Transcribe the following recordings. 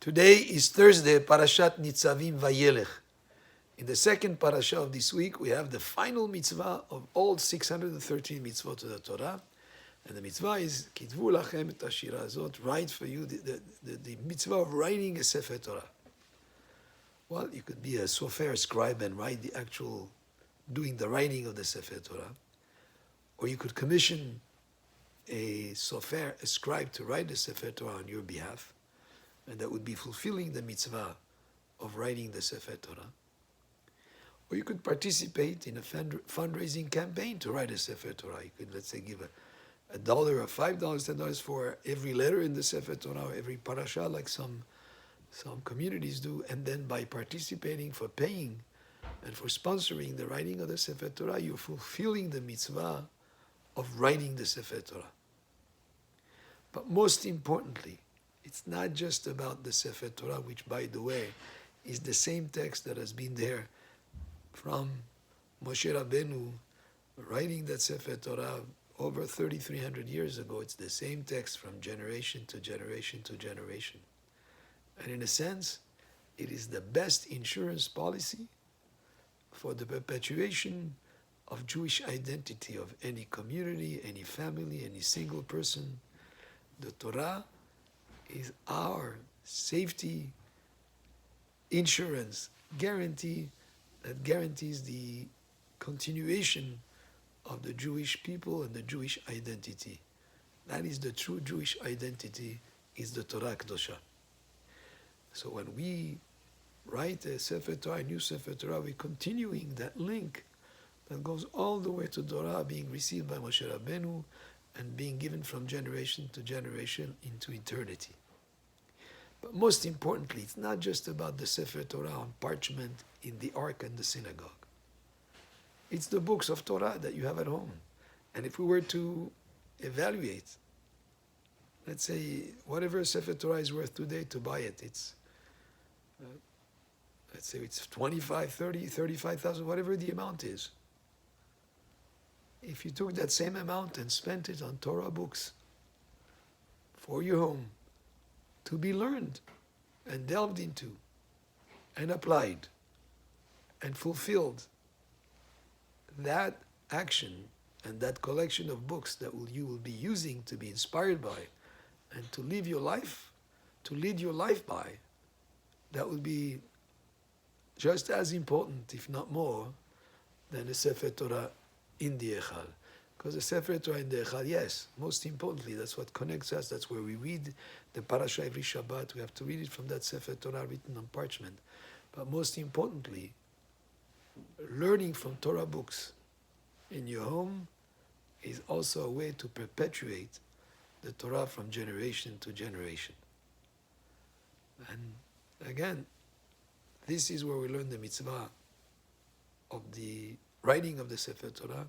Today is Thursday, Parashat Nitzavim Vayelech. In the second parasha of this week, we have the final mitzvah of all 613 mitzvot of the Torah. And the mitzvah is, Kitvu lachem et hashira azot, write for you the mitzvah of writing a Sefer Torah. Well, you could be a sofer, scribe, and write the actual, doing the writing of the Sefer Torah. Or you could commission a sofer, a scribe, to write the Sefer Torah on your behalf. And that would be fulfilling the mitzvah of writing the Sefer Torah. Or you could participate in a fundraising campaign to write a Sefer Torah. You could, let's say, give $1 or $5, $10 for every letter in the Sefer Torah, or every parasha, like some communities do. And then by participating, for paying and for sponsoring the writing of the Sefer Torah, you're fulfilling the mitzvah of writing the Sefer Torah. But most importantly, it's not just about the Sefer Torah, which, by the way, is the same text that has been there from Moshe Rabbeinu writing that Sefer Torah over 3,300 years ago. It's the same text from generation to generation to generation. And in a sense, it is the best insurance policy for the perpetuation of Jewish identity of any community, any family, any single person. The Torah is our safety insurance guarantee that guarantees the continuation of the Jewish people and the Jewish identity. That is the true Jewish identity, is the Torah Kedosha. So when we write a Sefer Torah, a new Sefer Torah, we're continuing that link that goes all the way to Torah being received by Moshe Rabbeinu and being given from generation to generation into eternity. But most importantly, it's not just about the Sefer Torah on parchment in the ark and the synagogue. It's the books of Torah that you have at home. And if we were to evaluate, let's say, whatever Sefer Torah is worth today, to buy it, it's, let's say it's 25, 30, 35,000, whatever the amount is. If you took that same amount and spent it on Torah books for your home, to be learned and delved into and applied and fulfilled, that action and that collection of books that you will be using to be inspired by and to live your life, to lead your life by, that will be just as important, if not more, than the Sefer Torah in the Echal. Because the Sefer Torah in the Echal, yes, most importantly, that's what connects us. That's where we read the parasha every Shabbat. We have to read it from that Sefer Torah written on parchment. But most importantly, learning from Torah books in your home is also a way to perpetuate the Torah from generation to generation. And again, this is where we learn the mitzvah of the writing of the Sefer Torah,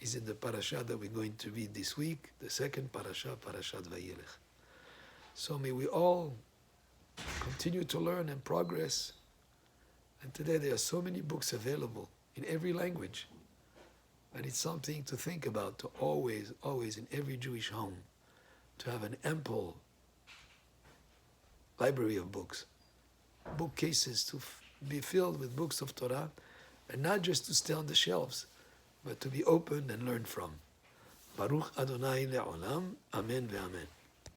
is in the parasha that we're going to read this week, the second parasha, Parashat Vayelech. So may we all continue to learn and progress. And today there are so many books available in every language. And it's something to think about, to always in every Jewish home, to have an ample library of books, bookcases to be filled with books of Torah, and not just to stay on the shelves, but to be opened and learn from. Baruch Adonai le'olam, amen ve'amen.